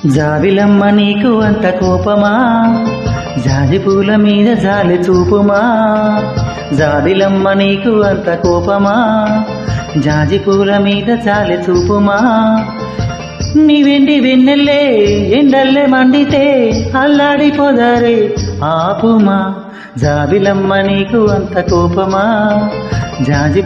జాబిలమ్మ నీకు అంత కోపమా, జాజి పూల మీద జాలి చూపుమా. జాబిలమ్మ నీకు అంత కోపమా, జాజి పూల మీద జాలి చూపుమా. నీవెండి వెన్నెల్లే ఎండల్లే మండితే అల్లాడిపోదారే ఆపుమా. జాబిలమ్మ నీకు అంత కోపమా, జాజి